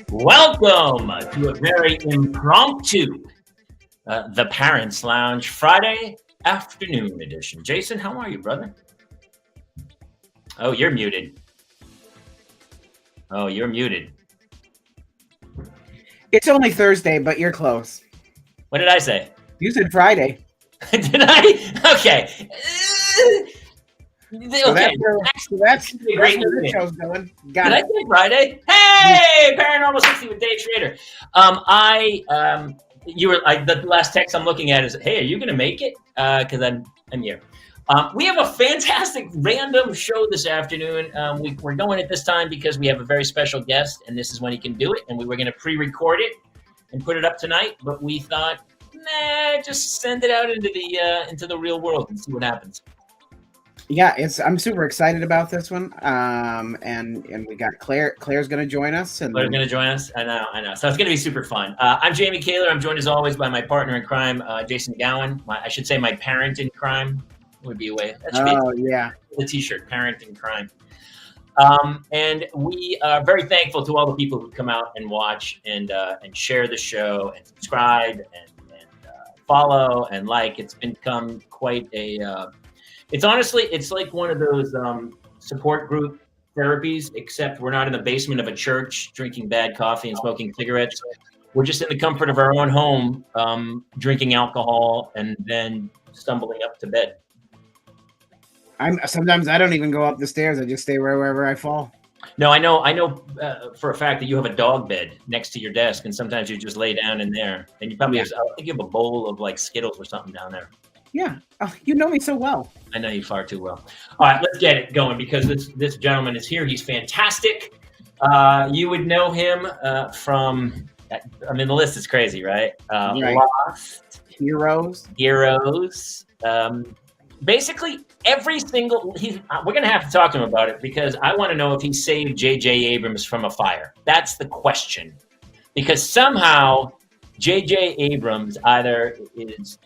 Welcome to a very impromptu The Parents Lounge Friday afternoon edition. Jason, how are you, brother? Oh, you're muted. Oh, you're muted. It's only Thursday, but you're close. What did I say? You said Friday. Did I? Okay. So Okay. that's where the show's going. Got Did I it. say Friday? Hey, Paranormal 60 with Dave Schrader. You were like the last text I'm looking at is, hey, are you gonna make it? Because I'm here. We have a fantastic random show this afternoon. We're going at this time because we have a very special guest, and this is when he can do it. And we were gonna pre-record it and put it up tonight, but we thought, nah, just send it out into the real world and see what happens. Yeah, I'm super excited about this one. And we got Claire. Claire's going to join us. And Claire's going to join us. I know. So it's going to be super fun. I'm Jamie Kaler. I'm joined as always by my partner in crime, Jason Gowan. I should say my parent in crime would be a way. That should be the T-shirt, parent in crime. And we are very thankful to all the people who come out and watch and share the show and subscribe and follow and like. It's become quite a. It's like one of those support group therapies, except we're not in the basement of a church drinking bad coffee and smoking cigarettes. We're just in the comfort of our own home, drinking alcohol and then stumbling up to bed. Sometimes I don't even go up the stairs. I just stay wherever I fall. No, I know for a fact that you have a dog bed next to your desk, and sometimes you just lay down in there. And you probably I think you have a bowl of like Skittles or something down there. Yeah. Oh, you know me so well. I know you far too well. All right, let's get it going because this gentleman is here. He's fantastic. You would know him from, I mean, the list is crazy, right? Right. Lost. Heroes. Basically, every single, we're going to have to talk to him about it because I want to know if he saved J.J. Abrams from a fire. That's the question. Because somehow J.J. Abrams either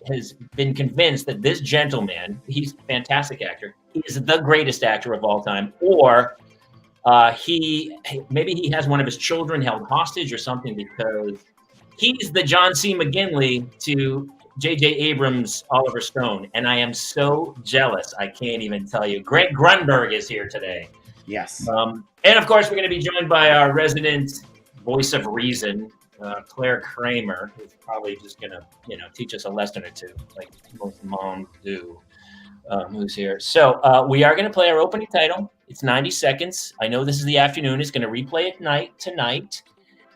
has been convinced that this gentleman, he's a fantastic actor, is the greatest actor of all time, or maybe he has one of his children held hostage or something because he's the John C. McGinley to J.J. Abrams' Oliver Stone, and I am so jealous I can't even tell you. Greg Grunberg is here today. Yes. And of course, we're going to be joined by our resident voice of reason, Claire Kramer, who's probably just going to, teach us a lesson or two, like most moms do, who's here. So we are going to play our opening title. It's 90 seconds. I know this is the afternoon. It's going to replay at tonight.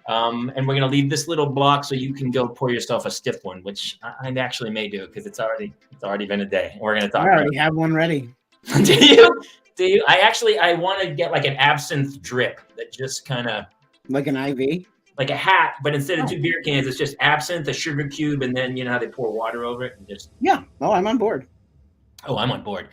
And we're going to leave this little block so you can go pour yourself a stiff one, which I actually may do because it's already been a day. We're going to talk. I already have one ready. Do you? I want to get like an absinthe drip that just kind of like an IV. Like a hat, but instead of 2 beer cans, it's just absinthe, a sugar cube, and then you know how they pour water over it and just. Yeah. Oh, I'm on board. Oh, I'm on board.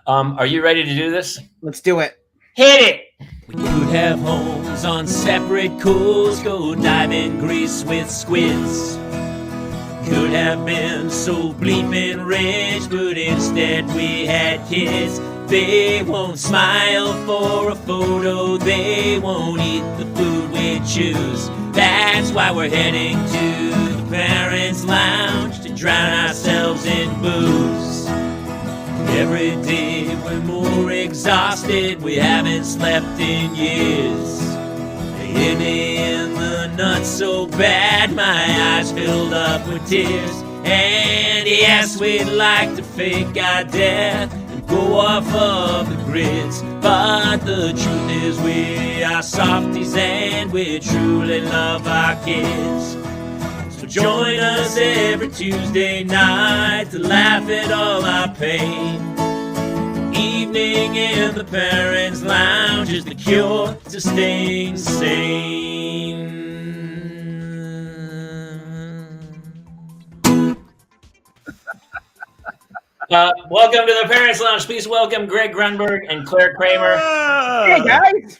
Are you ready to do this? Let's do it. Hit it. We could have homes on separate coasts, go dive in Greece with squids. Could have been so bleeping rich, but instead we had kids. They won't smile for a photo, they won't eat the food we choose. That's why we're heading to the Parents Lounge to drown ourselves in booze. Every day we're more exhausted, we haven't slept in years. They hit me in the nuts so bad, my eyes filled up with tears. And yes, we'd like to fake our death and go off of the grids, but the truth is we are softies and we truly love our kids. So join us every Tuesday night to laugh at all our pain. Evening in the Parents Lounge is the cure to staying sane. Welcome to the Parents Lounge. Please welcome Greg Grunberg and Claire Kramer. Hey, guys.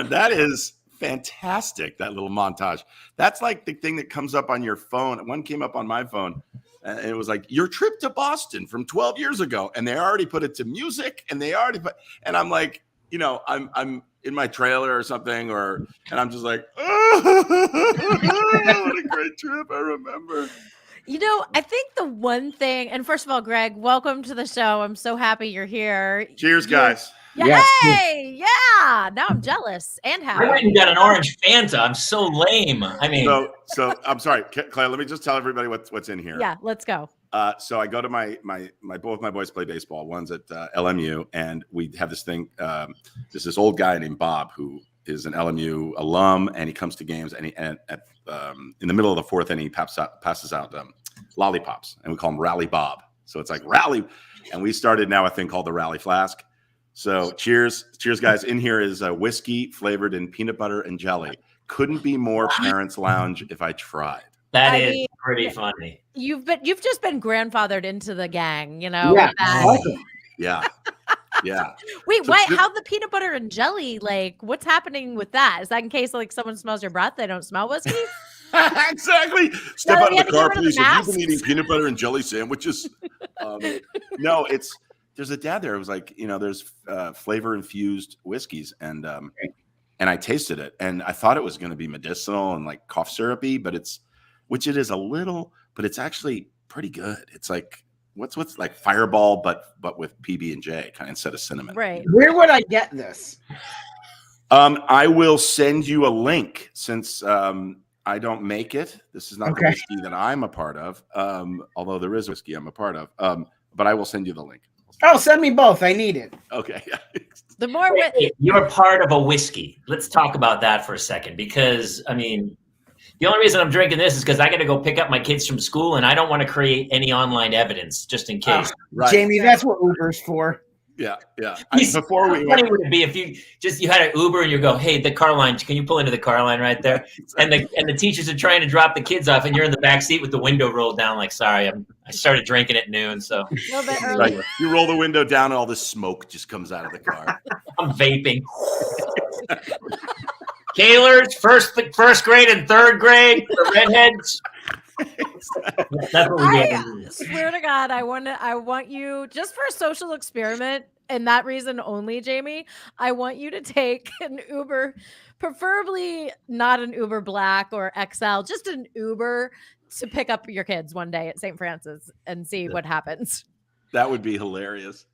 That is fantastic, that little montage. That's like the thing that comes up on your phone. One came up on my phone, and it was like, your trip to Boston from 12 years ago. And they already put it to music, and and I'm like, I'm in my trailer or something, and I'm just like, oh, what a great trip. I remember. I think the one thing, and first of all, Greg, welcome to the show. I'm so happy you're here. Cheers, guys. Yeah, Yes. hey, yeah. Now I'm jealous and happy. I went and got an orange Fanta. I'm so lame. I mean, So I'm sorry, Claire. Let me just tell everybody what's in here. Yeah, let's go. So I go to both my boys play baseball. One's at LMU, and we have this thing. There's this old guy named Bob who is an LMU alum, and he comes to games, and in the middle of the fourth inning, he passes out lollipops, and we call him Rally Bob. So it's like rally, and we started now a thing called the Rally Flask. So cheers, guys. In here is a whiskey flavored in peanut butter and jelly. Couldn't be more Parents Lounge if I tried. that is pretty funny. You've just been grandfathered into the gang, Yeah. Yeah. Wait, So why? How the peanut butter and jelly? Like, what's happening with that? Is that in case like someone smells your breath, they don't smell whiskey? Exactly. Step out of the car, please. Have you been eating masks? peanut butter and jelly sandwiches? No, there's a dad there. It was like, there's flavor infused whiskeys, and I tasted it, and I thought it was going to be medicinal and like cough syrupy, which it is a little, but it's actually pretty good. It's like what's like Fireball, but with PB&J kind of instead of cinnamon. Right. Where would I get this? I will send you a link since I don't make it. This is not the whiskey that I'm a part of. Although there is whiskey I'm a part of. But I will send you the link. Oh, send me both. I need it. Okay. The more You're part of a whiskey. Let's talk about that for a second, because I mean, the only reason I'm drinking this is because I got to go pick up my kids from school, and I don't want to create any online evidence just in case. Right. Jamie, that's what Uber's for. Yeah. Before we funny would it be if you had an Uber and you go, hey, the car line, can you pull into the car line right there? And the teachers are trying to drop the kids off, and you're in the back seat with the window rolled down. Like, sorry, I started drinking at noon, so a little bit early. Right. You roll the window down, and all this smoke just comes out of the car. I'm vaping. Kaylers, first grade and third grade, the redheads. That's what we get. I swear to God, I want you, just for a social experiment, and that reason only, Jamie, I want you to take an Uber, preferably not an Uber Black or XL, just an Uber to pick up your kids one day at St. Francis and see what happens. That would be hilarious.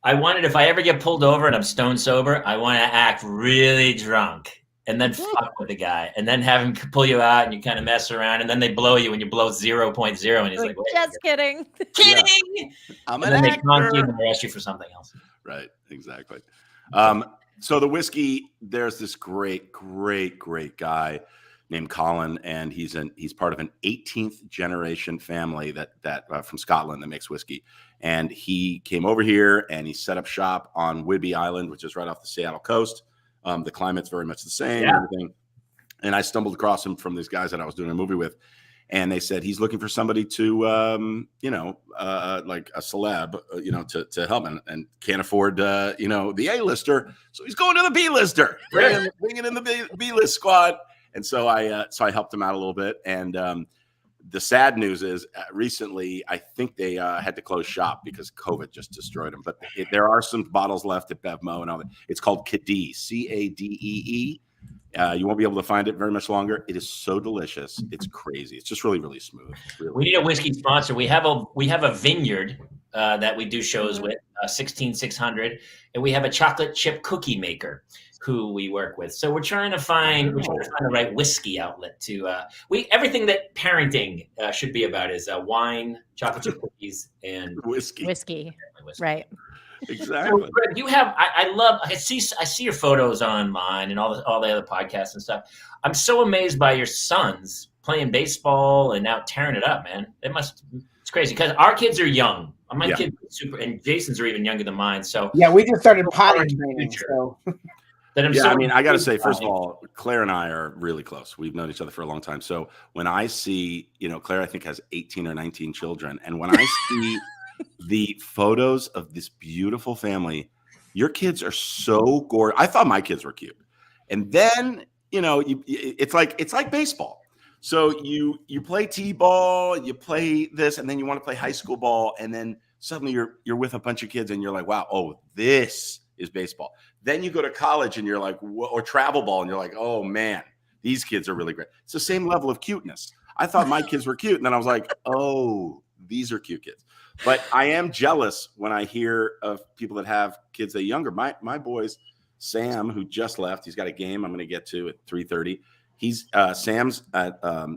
I wanted, if I ever get pulled over and I'm stone sober, I want to act really drunk and then fuck with the guy and then have him pull you out and you kind of mess around and then they blow you and you blow 0.0 and he's like, just kidding. Kidding. Yeah. I'm and an then actor. they conk you and arrest you for something else. Right, exactly. So the whiskey, there's this great guy named Colin, and he's part of an 18th generation family that from Scotland that makes whiskey. And he came over here and he set up shop on Whidbey Island, which is right off the Seattle coast. The climate's very much the same. Yeah. And everything. And I stumbled across him from these guys that I was doing a movie with. And they said he's looking for somebody to, like a celeb, to help him, and can't afford, the A-lister. So he's going to the B-lister, bringing in the B-list squad. And so I helped him out a little bit. And the sad news is recently, I think they had to close shop because COVID just destroyed them. But there are some bottles left at Bevmo and all that. It's called Cadee, Cadee. You won't be able to find it very much longer. It is so delicious. It's crazy. It's just really, really smooth. Really. We need a whiskey sponsor. We have a vineyard that we do shows with, 16600, and we have a chocolate chip cookie maker who we work with. So we're trying to find the right whiskey outlet to everything that parenting should be about is wine, chocolate chip cookies, and Whiskey. Right. Exactly. So, Greg, you have I see your photos online and all the other podcasts and stuff. I'm so amazed by your sons playing baseball and now tearing it up, man. It's crazy because our kids are young. My kids are super, and Jason's are even younger than mine. So yeah, we just started potty training. So I got to say, first of all, Claire and I are really close. We've known each other for a long time. So when I see, Claire, I think has 18 or 19 children, and when I see the photos of this beautiful family. Your kids are so gorgeous. I thought my kids were cute. And then, it's like baseball. So you play t-ball, you play this, and then you want to play high school ball, and then suddenly you're with a bunch of kids and you're like, wow, oh, this is baseball. Then you go to college and you're like, or travel ball, and you're like, oh man, these kids are really great. It's the same level of cuteness. I thought my kids were cute, and then I was like, oh, these are cute kids. But I am jealous when I hear of people that have kids that are younger. My boys, Sam, who just left, he's got a game I'm going to get to at 3:30. Sam's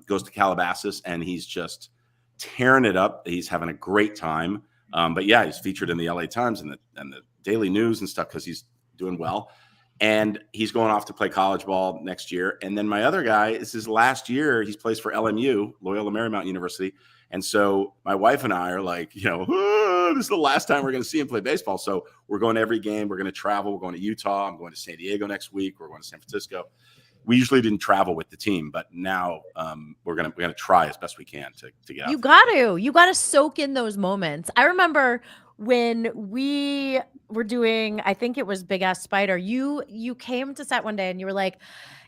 goes to Calabasas, and he's just tearing it up. He's having a great time. But yeah, he's featured in the LA Times and the Daily News and stuff because he's doing well. And he's going off to play college ball next year. And then my other guy, it's his last year. He plays for LMU, Loyola Marymount University. And so my wife and I are like, this is the last time we're going to see him play baseball. So we're going to every game. We're going to travel. We're going to Utah. I'm going to San Diego next week. We're going to San Francisco. We usually didn't travel with the team, but now we're gonna try as best we can to get out. You got to soak in those moments. I remember when we were doing, I think it was Big Ass Spider. You came to set one day and you were like,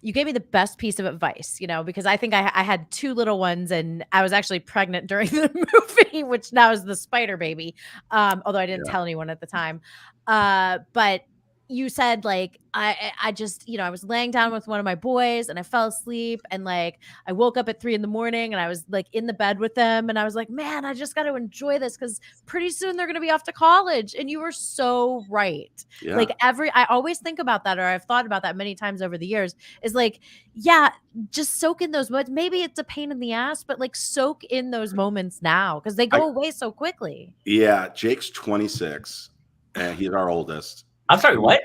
you gave me the best piece of advice, because I think I had 2 little ones and I was actually pregnant during the movie, which now is the Spider baby. Although I didn't tell anyone at the time. But you said like, I just, I was laying down with one of my boys and I fell asleep and like, I woke up at 3 a.m. and I was like in the bed with them. And I was like, man, I just got to enjoy this because pretty soon they're going to be off to college. And you were so right. Yeah. Like I always think about that, or I've thought about that many times over the years, is like, yeah, just soak in those moments. Maybe it's a pain in the ass, but like soak in those moments now because they go away so quickly. Yeah. Jake's 26 and he's our oldest. I'm sorry, what?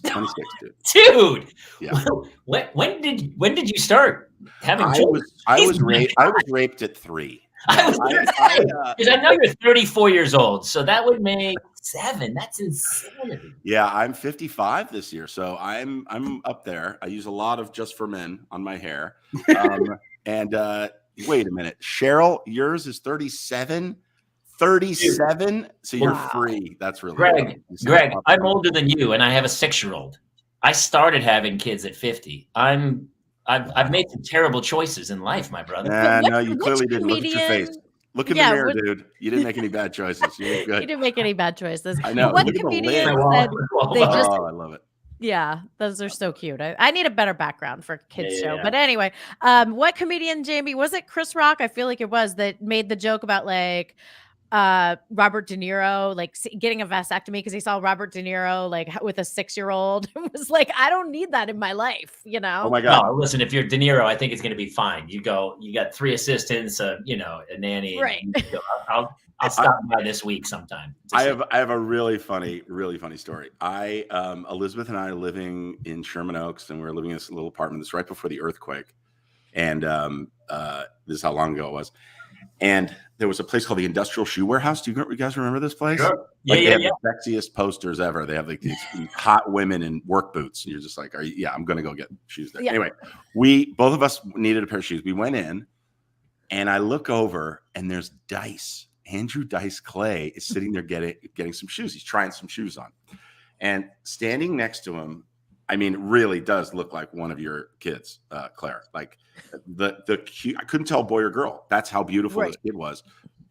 26, dude. Yeah. When did you start having children? I was raped at 3. Because I know you're 34 years old, so that would make 7. That's insanity. Yeah, I'm 55 this year, so I'm up there. I use a lot of Just for Men on my hair. And wait a minute, Cheryl, yours is 37. 37, so you're free. That's really Greg. I'm older than you, and I have a 6-year-old. I started having kids at 50. I've made some terrible choices in life, my brother. No, you clearly didn't. Look at your face. Look in the mirror, dude. You didn't make any bad choices. You did good. You didn't make any bad choices. I know. What comedian said they just? Oh, I love it. Yeah, those are so cute. I need a better background for a kids show. But anyway, what comedian, Jamie, was it Chris Rock? I feel like it was, that made the joke about like Robert De Niro like getting a vasectomy because he saw Robert De Niro like with a 6-year-old and was like, I don't need that in my life, Oh my God. No, listen, if you're De Niro, I think it's going to be fine. You got 3 assistants, a nanny. Right. I'll stop by this week sometime. I have a really funny story. Elizabeth and I are living in Sherman Oaks, and we were living in this little apartment. This right before the earthquake, and this is how long ago it was. And there was a place called the Industrial Shoe Warehouse. Do you guys remember this place? Sure. They have the sexiest posters ever. They have like these hot women in work boots. And you're just like, I'm going to go get shoes there. Yeah. Anyway, both of us needed a pair of shoes. We went in and I look over and there's Dice. Andrew Dice Clay is sitting there getting some shoes. He's trying some shoes on. And standing next to him, I mean, really does look like one of your kids, Claire. Like the cute, I couldn't tell boy or girl. That's how beautiful this kid was.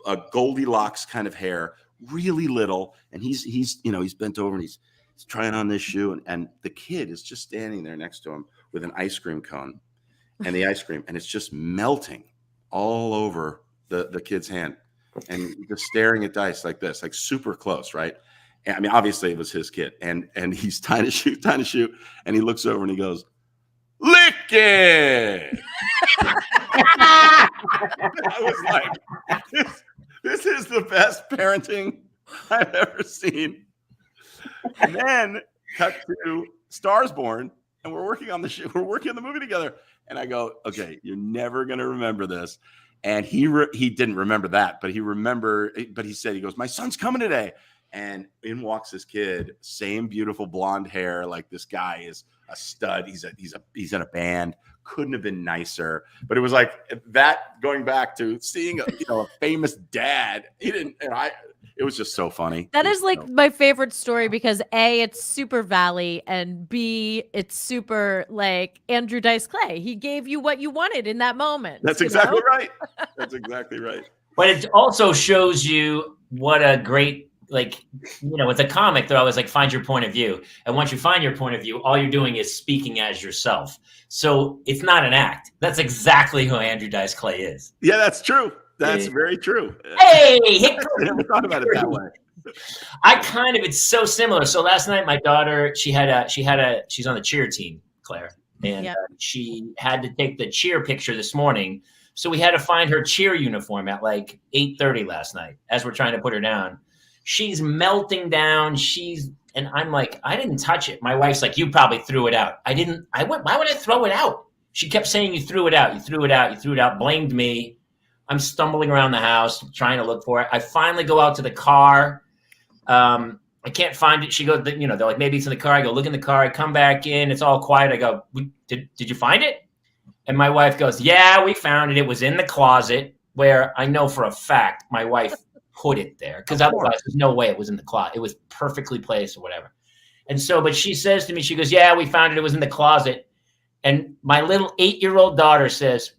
A Goldilocks kind of hair, really little, and he's bent over and he's trying on this shoe, and the kid is just standing there next to him with an ice cream cone, and the ice cream, and it's just melting all over the kid's hand, and just staring at Dice like this, like super close, right? I mean, obviously it was his kid, and he's tying a shoe, and he looks over and he goes, "Lick it!" I was like, this is the best parenting I've ever seen. And then cut to Stars Born, and we're working on the show. We're working on the movie together, and I go, "Okay, you're never gonna remember this." And he didn't remember that, but he said, he goes, "My son's coming today." And in walks this kid, same beautiful blonde hair. Like, this guy is a stud. He's in a band. Couldn't have been nicer. But it was like that, going back to seeing a famous dad. It It was just so funny. That is like my favorite story because A, it's super Valley, and B, it's super like Andrew Dice Clay. He gave you what you wanted in that moment. That's exactly right. That's exactly right. But it also shows you what a great, like, with a comic, they're always like, find your point of view. And once you find your point of view, all you're doing is speaking as yourself. So it's not an act. That's exactly who Andrew Dice Clay is. Yeah, that's true. That's very true. Hey, I never thought about it that way. It's so similar. So last night, my daughter, she's on the cheer team, Claire, and she had to take the cheer picture this morning. So we had to find her cheer uniform at like 8:30 last night as we're trying to put her down. She's melting down. And I'm like, I didn't touch it. My wife's like, you probably threw it out. I didn't. Why would I throw it out? She kept saying, you threw it out. You threw it out. You threw it out. Blamed me. I'm stumbling around the house trying to look for it. I finally go out to the car. I can't find it. She goes, they're like, maybe it's in the car. I go, look in the car. I come back in. It's all quiet. I go, did you find it? And my wife goes, yeah, we found it. It was in the closet, where I know for a fact my wife put it there, because otherwise there's no way it was in the closet. It was perfectly placed or whatever. And so, but she says to me, she goes, yeah, we found it. It was in the closet. And my little 8-year-old daughter says,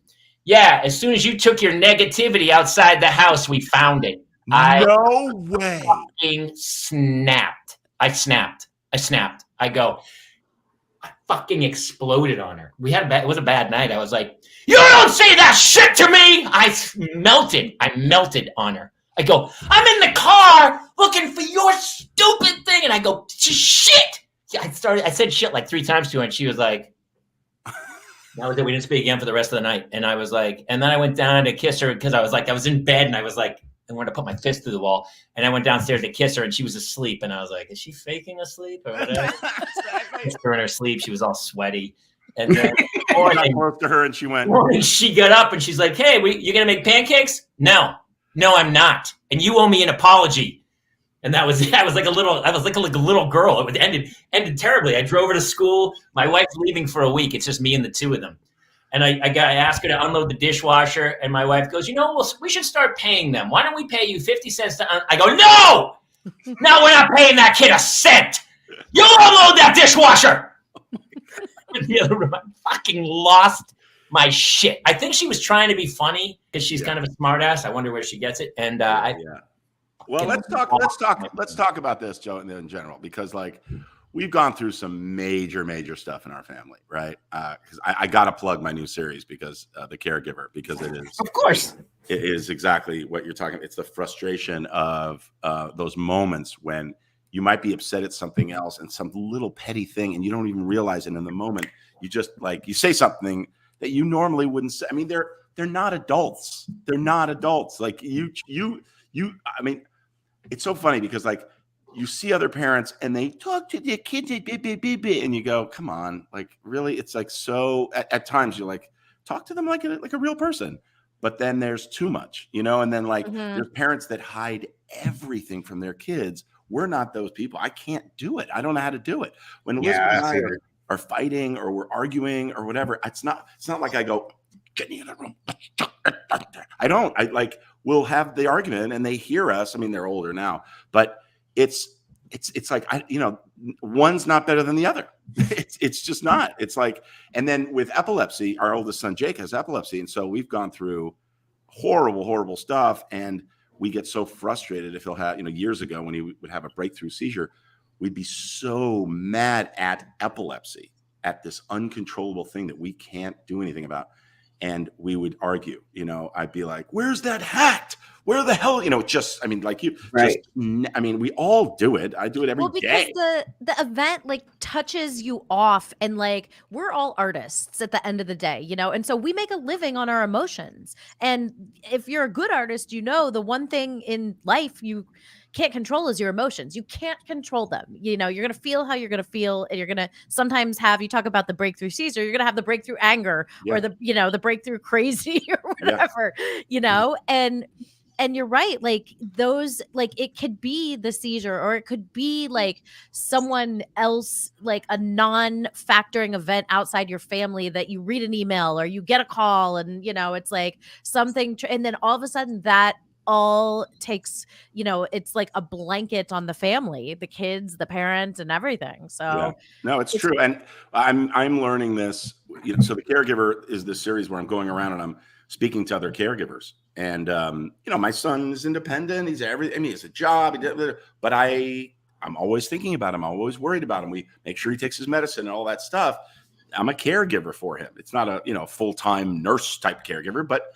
yeah, as soon as you took your negativity outside the house, we found it. No way. Fucking snapped. I snapped. I go, I fucking exploded on her. It was a bad night. I was like, you don't say that shit to me. I melted on her. I go, I'm in the car looking for your stupid thing. And I go, shit. I said shit like 3 times to her, and she was like, that was it. We didn't speak again for the rest of the night. And I was like, and then I went down to kiss her because I was in bed, and I was like, I wanted to put my fist through the wall. And I went downstairs to kiss her, and she was asleep. And I was like, is she faking asleep or whatever? Kissed her in her sleep. She was all sweaty. And then I close to her, and she went. She got up, and she's like, hey, you gonna make pancakes? No, I'm not. And you owe me an apology. And I was like a little girl. It ended terribly. I drove her to school. My wife's leaving for a week. It's just me and the two of them. And I asked her to unload the dishwasher, and my wife goes, we should start paying them. Why don't we pay you 50 cents to I go, no, we're not paying that kid a cent. You unload that dishwasher. In the other room, I fucking lost my shit. I think she was trying to be funny because she's kind of a smart ass. I wonder where she gets it. And well, let's talk about this, Joe, in general, because like we've gone through some major stuff in our family, right? Because I got to plug my new series because the Caregiver, because it is, of course, it is exactly what you're talking about. It's the frustration of those moments when you might be upset at something else and some little petty thing, and you don't even realize it in the moment. You just you say something that you normally wouldn't say. I mean, they're not adults. They're not adults. Like you. I mean, it's so funny because like you see other parents and they talk to their kids and you go, come on, like really? It's like so. At times you're like, talk to them like a real person, but then there's too much, and then like there's parents that hide everything from their kids. We're not those people. I can't do it. I don't know how to do it. When Elizabeth and I are fighting or we're arguing or whatever, it's not like I go, get me in the room. I don't. We'll have the argument and they hear us. I mean, they're older now, but it's like one's not better than the other. It's just not. It's like, and then with epilepsy, our oldest son Jake has epilepsy, and so we've gone through horrible stuff, and we get so frustrated if he'll have, years ago when he would have a breakthrough seizure, we'd be so mad at epilepsy, at this uncontrollable thing that we can't do anything about. And we would argue, I'd be like, where's that hat? Where the hell, we all do it. I do it every day. Because the event touches you off, and we're all artists at the end of the day, and so we make a living on our emotions. And if you're a good artist, the one thing in life you can't control is your emotions. You can't control them. You're going to feel how you're going to feel, and you're going to sometimes you talk about the breakthrough seizure, you're going to have the breakthrough anger or the breakthrough crazy or whatever, and you're right. Those, it could be the seizure, or it could be someone else, a non-factoring event outside your family that you read an email or you get a call and, it's something, and then all of a sudden that all takes, it's like a blanket on the family, the kids, the parents, and everything. So no, it's true. And I'm learning this, so the Caregiver is this series where I'm going around and I'm speaking to other caregivers. And, my son is independent. He's everything. He has a job, but I'm always thinking about him. I'm always worried about him. We make sure he takes his medicine and all that stuff. I'm a caregiver for him. It's not a, full-time nurse type caregiver, but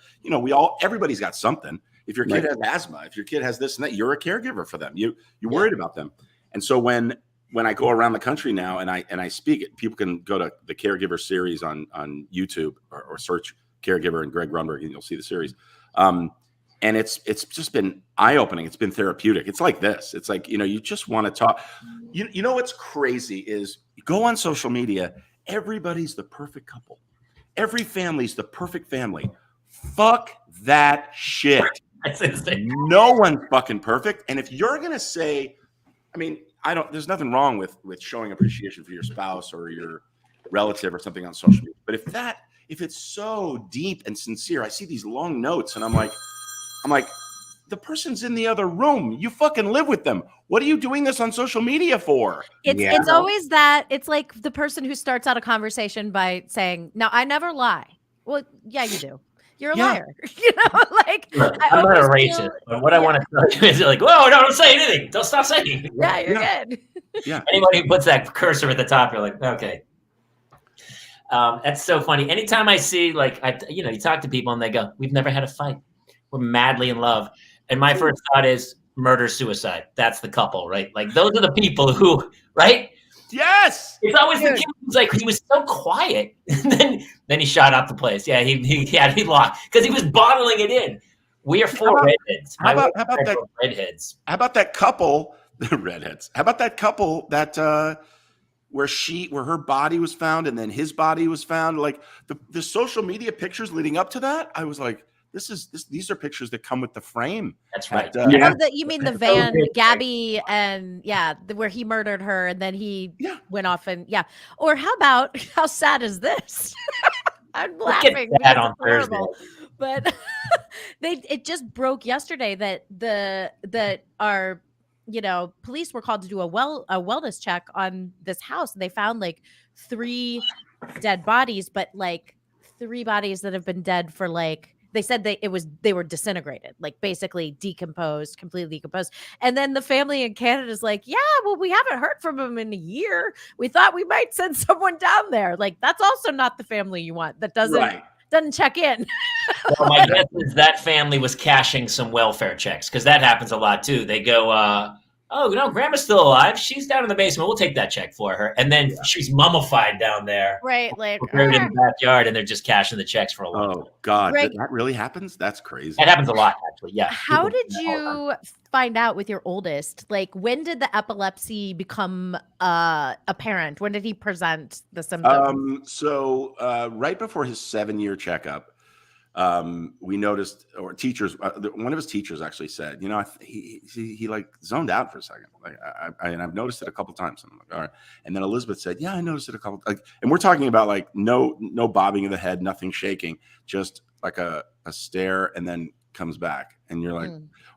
everybody's got something. If your kid has asthma, if your kid has this and that, you're a caregiver for them. You're worried about them. And so when I go around the country now and I speak, people can go to the Caregiver series on YouTube or search Caregiver and Greg Grunberg, and you'll see the series. And it's just been eye-opening. It's been therapeutic. It's like this. It's like, you just want to talk. You know what's crazy is you go on social media, everybody's the perfect couple. Every family's the perfect family. Fuck that shit. No one's fucking perfect. And if you're going to say, there's nothing wrong with showing appreciation for your spouse or your relative or something on social media. But if it's so deep and sincere, I see these long notes and I'm like, the person's in the other room. You fucking live with them. What are you doing this on social media for? It's always that. It's like the person who starts out a conversation by saying, "No, I never lie." Well, yeah, you do. You're a liar. Look, I'm not a racist, but what I want to tell you is like, whoa, no, don't say anything. Don't stop saying. Yeah, you're good. Yeah. Anybody who puts that cursor at the top, you're like, okay. That's so funny. Anytime I see, you talk to people and they go, "We've never had a fight. We're madly in love." And my first thought is murder, suicide. That's the couple, right? Like those are the people who, right? Yes. It's always the kid who's like, he was so quiet. And then he shot up the place. Yeah, he locked because he was bottling it in. We are four redheads. How about that? Redheads. How about that couple? The redheads. How about that couple that where her body was found and then his body was found? Like the social media pictures leading up to that, I was like, these are pictures that come with the frame. That's right. You mean the van, Gabby, and where he murdered her and then he went off and Or how about how sad is this? I'm laughing. That on Thursday. But it just broke yesterday that our police were called to do a wellness check on this house, and they found 3 dead bodies, but 3 bodies that have been dead for they said they were disintegrated, basically decomposed, completely decomposed. And then the family in Canada is like, yeah, well, we haven't heard from them in a year. We thought we might send someone down there. That's also not the family you want. That doesn't check in. Well, my guess is that family was cashing some welfare checks because that happens a lot too. They go, "Oh, no, Grandma's still alive. She's down in the basement. We'll take that check for her." And then she's mummified down there. Right. Buried in the backyard, and they're just cashing the checks for a long time. Oh, God. Greg, that really happens? That's crazy. That happens a lot, actually. Yeah. How did you find out with your oldest? When did the epilepsy become apparent? When did he present the symptoms? So right before his 7-year checkup, we noticed, or teachers, one of his teachers actually said, he zoned out for a second. And I've noticed it a couple of times. And I'm like, all right. And then Elizabeth said, yeah, I noticed it a couple. And we're talking about no bobbing of the head, nothing shaking, just a stare, and then comes back. And you're like,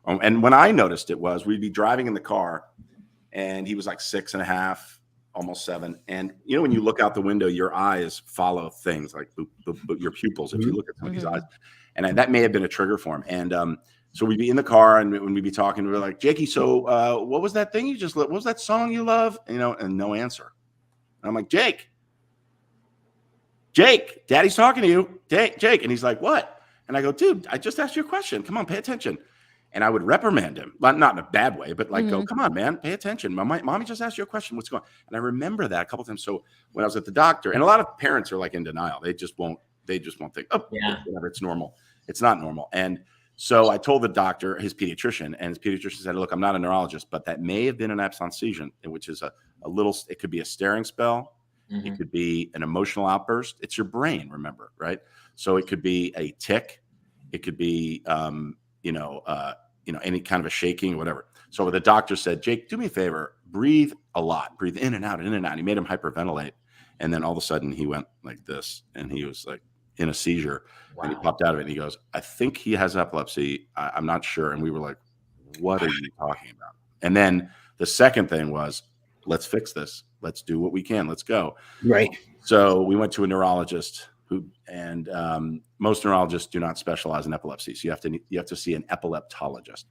and when I noticed it was, we'd be driving in the car, and he was 6.5. Almost 7. And when you look out the window, your eyes follow things like your pupils. If you look at somebody's eyes, and that may have been a trigger for him. And so we'd be in the car, and when we'd be talking, we were like, "Jakey, so what was that thing you just? What was that song you love?" And no answer. And I'm like, Jake, Daddy's talking to you, Jake. And he's like, "What?" And I go, "Dude, I just asked you a question. Come on, pay attention." And I would reprimand him, not in a bad way, but go, "Come on, man, pay attention. Mommy just asked you a question. What's going on?" And I remember that a couple of times. So when I was at the doctor, and a lot of parents are in denial. They just won't think, "Oh, whatever, it's normal." It's not normal. And so I told the doctor, his pediatrician, and his pediatrician said, "Look, I'm not a neurologist, but that may have been an absenteeism, which is a little, it could be a staring spell. It could be an emotional outburst. It's your brain, remember, right? So it could be a tic. It could be, any kind of a shaking or whatever." So the doctor said, "Jake, do me a favor, breathe a lot, breathe in and out, in and out." He made him hyperventilate. And then all of a sudden he went like this, and he was in a seizure. Wow. And he popped out of it and he goes, I think he has epilepsy. I'm not sure. And we were like, what are you talking about? And then the second thing was, let's fix this. Let's do what we can. Let's go. Right. So we went to a neurologist most neurologists do not specialize in epilepsy. So you have to see an epileptologist.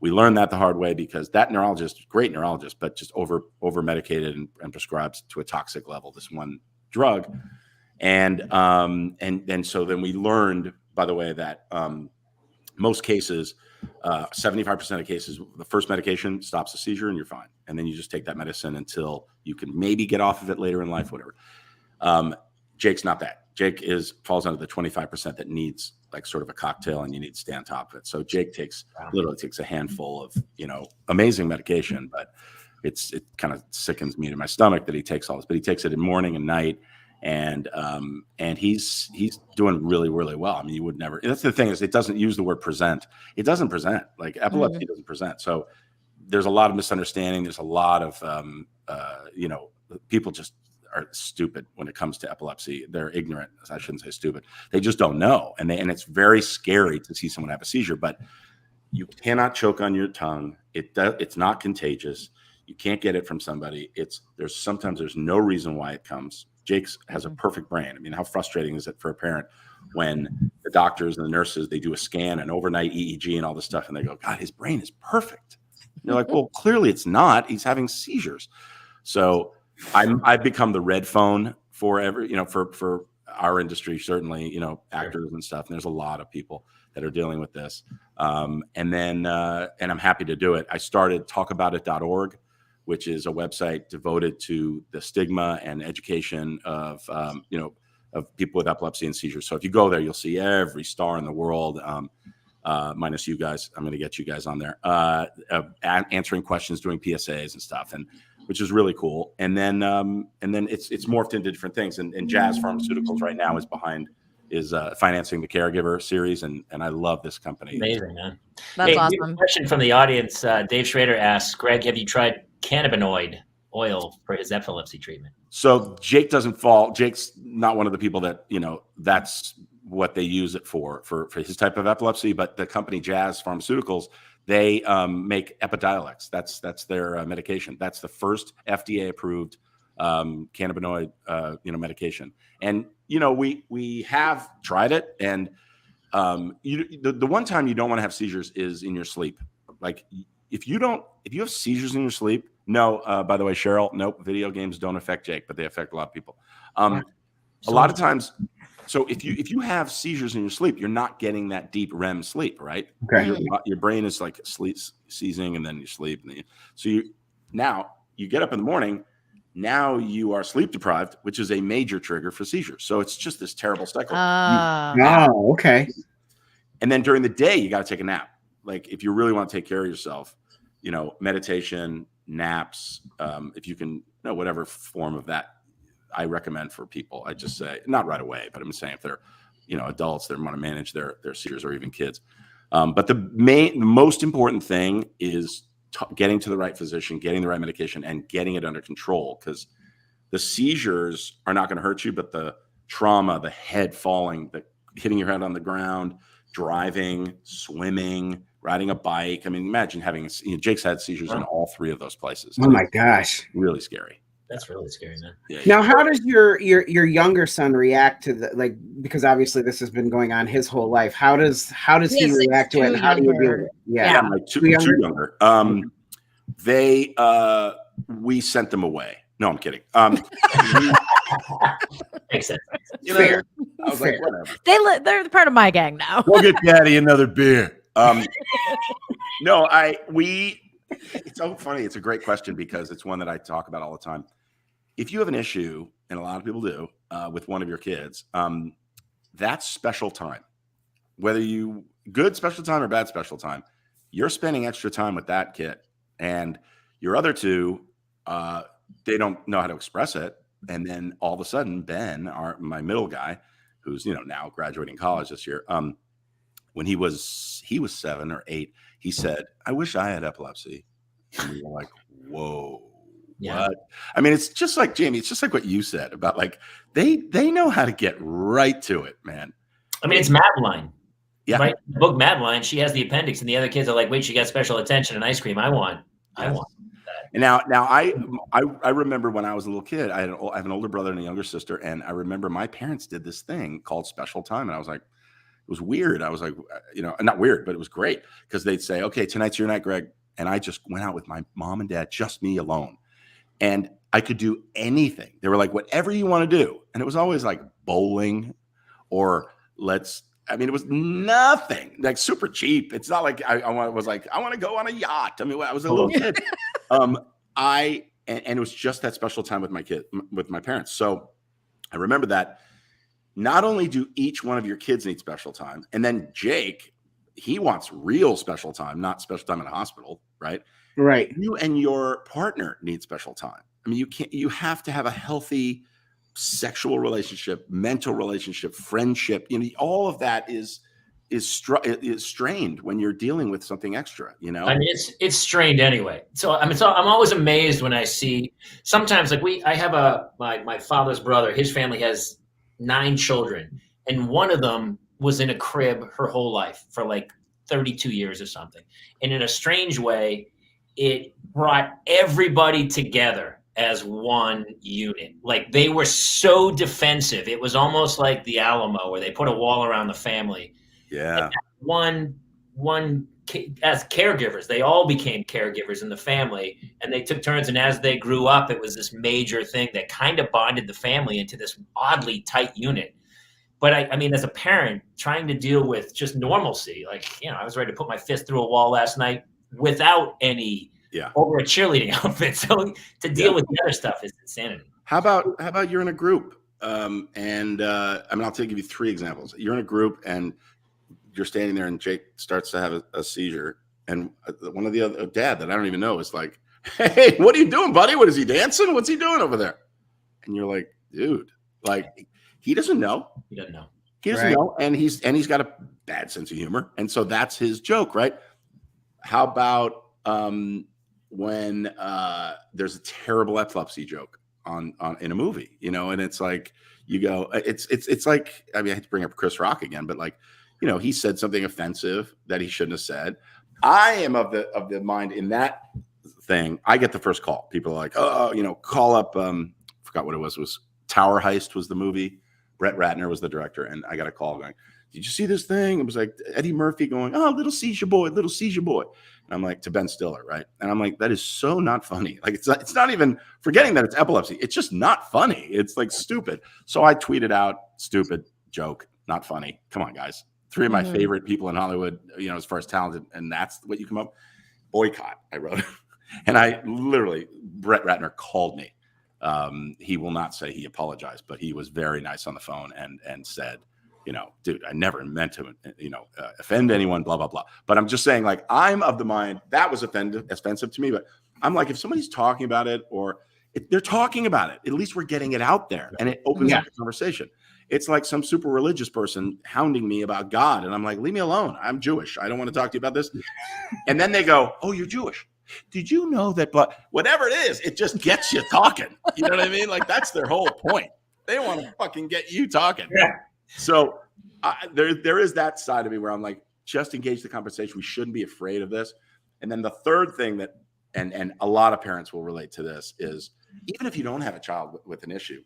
We learned that the hard way because that neurologist, great neurologist, but just over medicated and prescribes to a toxic level this one drug. And so then we learned, by the way, that most cases, 75% of cases, the first medication stops the seizure and you're fine. And then you just take that medicine until you can maybe get off of it later in life, whatever. Jake's not that. Jake falls under the 25% that needs like sort of a cocktail and you need to stay on top of it. So Jake literally takes a handful of, amazing medication, but it kind of sickens me to my stomach that he takes all this, but he takes it in morning and night. And he's doing really, really well. I mean, you would never, that's the thing is it doesn't use the word present. It doesn't present like epilepsy doesn't present. So there's a lot of misunderstanding. There's a lot of, people just are stupid when it comes to epilepsy. They're ignorant. I shouldn't say stupid. They just don't know. And it's very scary to see someone have a seizure, but you cannot choke on your tongue. It's not contagious. You can't get it from somebody. Sometimes there's no reason why it comes. Jake's has a perfect brain. I mean, how frustrating is it for a parent when the doctors and the nurses, they do a scan and overnight EEG and all this stuff. And they go, God, his brain is perfect. And you're like, well, clearly it's not. He's having seizures. So I've become the red phone for for our industry, certainly, actors and stuff. And there's a lot of people that are dealing with this. And I'm happy to do it. I started talkaboutit.org, which is a website devoted to the stigma and education of people with epilepsy and seizures. So if you go there, you'll see every star in the world, minus you guys. I'm going to get you guys on there, answering questions, doing PSAs and stuff, which is really cool. And then it's morphed into different things. And Jazz Pharmaceuticals right now is financing the Caregiver series, and I love this company. Amazing, man. That's awesome. Question from the audience. Dave Schrader asks, Greg, have you tried cannabinoid oil for his epilepsy treatment? So Jake's not one of the people that, that's what they use it for his type of epilepsy, but the company Jazz Pharmaceuticals, they make Epidiolex. That's their medication. That's the first FDA approved cannabinoid medication. And we have tried it, and the one time you don't want to have seizures is in your sleep. Like if you have seizures in your sleep, no. By the way, Cheryl, nope. Video games don't affect Jake, but they affect a lot of people. A lot of times. So if you have seizures in your sleep, you're not getting that deep REM sleep, right? Okay. Your brain is like seizing, and then you sleep. So you get up in the morning. Now you are sleep deprived, which is a major trigger for seizures. So it's just this terrible cycle. Oh, okay. And then during the day, you got to take a nap. Like if you really want to take care of yourself, meditation, naps, if you can, whatever form of that I recommend for people. I just say, not right away, but I'm saying if they're, adults that want to manage their seizures, or even kids. But the most important thing is getting to the right physician, getting the right medication, and getting it under control, because the seizures are not going to hurt you, but the trauma, the head falling, the hitting your head on the ground, driving, swimming, riding a bike. I mean, imagine having, Jake's had seizures in all three of those places. Oh my gosh. Really scary. That's really scary, man. Yeah, now, how does your younger son react to because obviously this has been going on his whole life. How does he react to it? And how do you deal with it? Yeah, my two younger. We sent them away. No, I'm kidding. Makes sense. Fair. I was like, whatever. They're part of my gang now. Go get Daddy another beer. It's so funny. It's a great question because it's one that I talk about all the time. If you have an issue, and a lot of people do, with one of your kids, that's special time. Whether you good special time or bad special time, you're spending extra time with that kid. And your other two, they don't know how to express it. And then all of a sudden, Ben, my middle guy, who's now graduating college this year, when he was 7 or 8, he said, "I wish I had epilepsy." And we were like, "Whoa." Yeah. What? I mean, it's just like Jamie. It's just like what you said about like they know how to get right to it, man. I mean, it's Madeline. Yeah. Right. The book Madeline, she has the appendix, and the other kids are like, "Wait, she got special attention and ice cream. I want that." And now I remember when I was a little kid, I have an older brother and a younger sister, and I remember my parents did this thing called special time, and I was like, it was weird. I was like, not weird, but it was great because they'd say, "Okay, tonight's your night, Greg," and I just went out with my mom and dad, just me alone, and I could do anything. They were like, "Whatever you want to do," and it was always like bowling or it was nothing like super cheap. It's not like I was like, I want to go on a yacht. I mean, I was a little kid. And it was just that special time with my parents. So I remember that not only do each one of your kids need special time, and then Jake, he wants real special time, not special time in a hospital, right? Right. You and your partner need special time. I mean, you have to have a healthy sexual relationship, mental relationship, friendship, all of that is strained when you're dealing with something extra, I mean, it's strained anyway. So I'm always amazed when I see sometimes like I have my father's brother, his family has 9 children, and one of them was in a crib her whole life for like 32 years or something. And in a strange way, it brought everybody together as one unit. Like they were so defensive. It was almost like the Alamo where they put a wall around the family. Yeah. One as caregivers, they all became caregivers in the family, and they took turns. And as they grew up, it was this major thing that kind of bonded the family into this oddly tight unit. But I mean, as a parent trying to deal with just normalcy, like, I was ready to put my fist through a wall last night without any over a cheerleading outfit. So to deal with the other stuff is insanity. How about you're in a group? I mean, I'll give you 3 examples. You're in a group and you're standing there and Jake starts to have a seizure. And one of the other dad that I don't even know is like, "Hey, what are you doing, buddy? What is he dancing? What's he doing over there?" And you're like, dude, like he doesn't know. He doesn't know. He doesn't know. And he's got a bad sense of humor. And so that's his joke, right? How about when there's a terrible epilepsy joke on in a movie, and it's like you go, it's like, I mean, I hate to bring up Chris Rock again, but like, he said something offensive that he shouldn't have said. I am of the mind in that thing. I get the first call. People are like, oh, call up. Forgot what it was. It was Tower Heist was the movie. Brett Ratner was the director, and I got a call going, "Did you see this thing?" It was like Eddie Murphy going, "Oh, little seizure boy." And I'm like, to Ben Stiller, right? And I'm like, that is so not funny. Like it's not even forgetting that it's epilepsy. It's just not funny. It's like stupid. So I tweeted out, "Stupid joke, not funny. Come on, guys." 3 of my favorite people in Hollywood, as far as talented, and that's what you come up. Boycott, I wrote. And I literally, Brett Ratner called me. He will not say he apologized, but he was very nice on the phone and said, "Dude, I never meant to, offend anyone, blah, blah, blah." But I'm just saying, like, I'm of the mind that was offensive to me. But I'm like, if somebody's talking about it or if they're talking about it, at least we're getting it out there and it opens up the conversation. It's like some super religious person hounding me about God. And I'm like, leave me alone. I'm Jewish. I don't want to talk to you about this. And then they go, "Oh, you're Jewish. Did you know that?" But whatever it is, it just gets you talking. You know what I mean? Like that's their whole point. They want to fucking get you talking. Yeah. So there is that side of me where I'm like, just engage the conversation. We shouldn't be afraid of this. And then the third thing that, and a lot of parents will relate to this, is even if you don't have a child with an issue,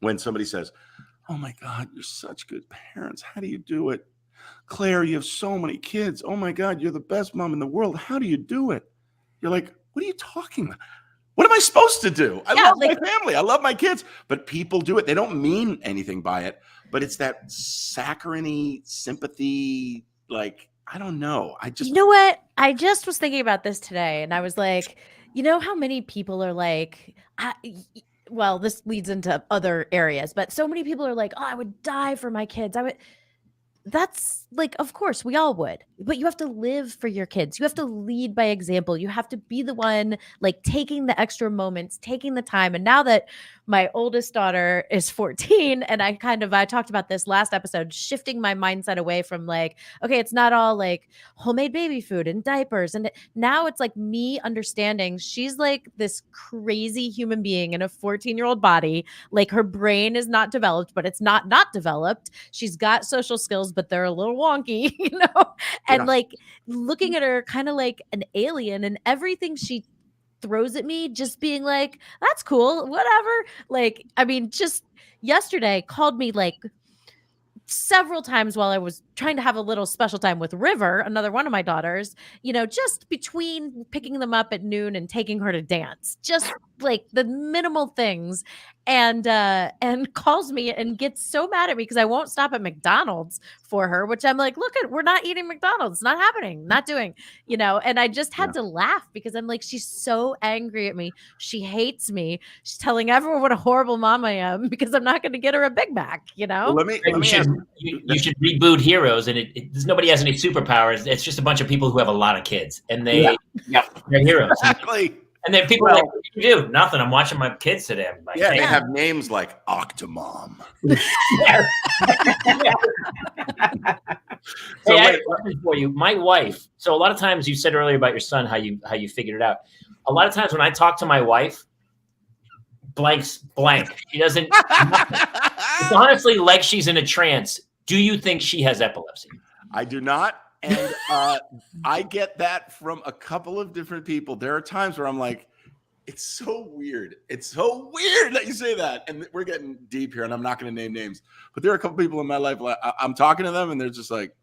when somebody says, "Oh my God, you're such good parents. How do you do it? Claire, you have so many kids. Oh my God, you're the best mom in the world. How do you do it?" You're like, what are you talking about? What am I supposed to do? I love my family. I love my kids. But people do it. They don't mean anything by it. But it's that saccharine sympathy. Like, I don't know. You know what? I just was thinking about this today. And I was like, how many people are like, well, this leads into other areas. But so many people are like, "Oh, I would die for my kids. that's like, of course we all would, but you have to live for your kids. You have to lead by example. You have to be the one like taking the extra moments, taking the time. And now that my oldest daughter is 14, and I talked about this last episode, shifting my mindset away from like, okay, it's not all like homemade baby food and diapers. And now it's like me understanding she's like this crazy human being in a 14-year-old body. Like her brain is not developed, but it's not developed. She's got social skills, but they're a little wonky, you know? And like looking at her kind of like an alien, and everything she throws at me, just being like, that's cool, whatever. Like, I mean, just yesterday called me like several times while I was trying to have a little special time with River, another one of my daughters, you know, just between picking them up at noon and taking her to dance, just like the minimal things. And calls me and gets so mad at me because I won't stop at McDonald's for her, which I'm like, look, we're not eating McDonald's, not happening, not doing, you know. And I just had to laugh because I'm like, she's so angry at me. She hates me. She's telling everyone what a horrible mom I am because I'm not going to get her a Big Mac, you know. Well, you should reboot Heroes, and nobody has any superpowers. It's just a bunch of people who have a lot of kids, and they're heroes. Exactly. And then people are like, what do you do? Nothing. I'm watching my kids today. I'm like, they have names like Octomom. So I have a question for you. My wife. So a lot of times, you said earlier about your son, how you figured it out. A lot of times when I talk to my wife, blank. She doesn't. It's honestly like she's in a trance. Do you think she has epilepsy? I do not. And I get that from a couple of different people. There are times where I'm like, it's so weird. It's so weird that you say that. And we're getting deep here, and I'm not going to name names. But there are a couple people in my life, like, I'm talking to them, and they're just like,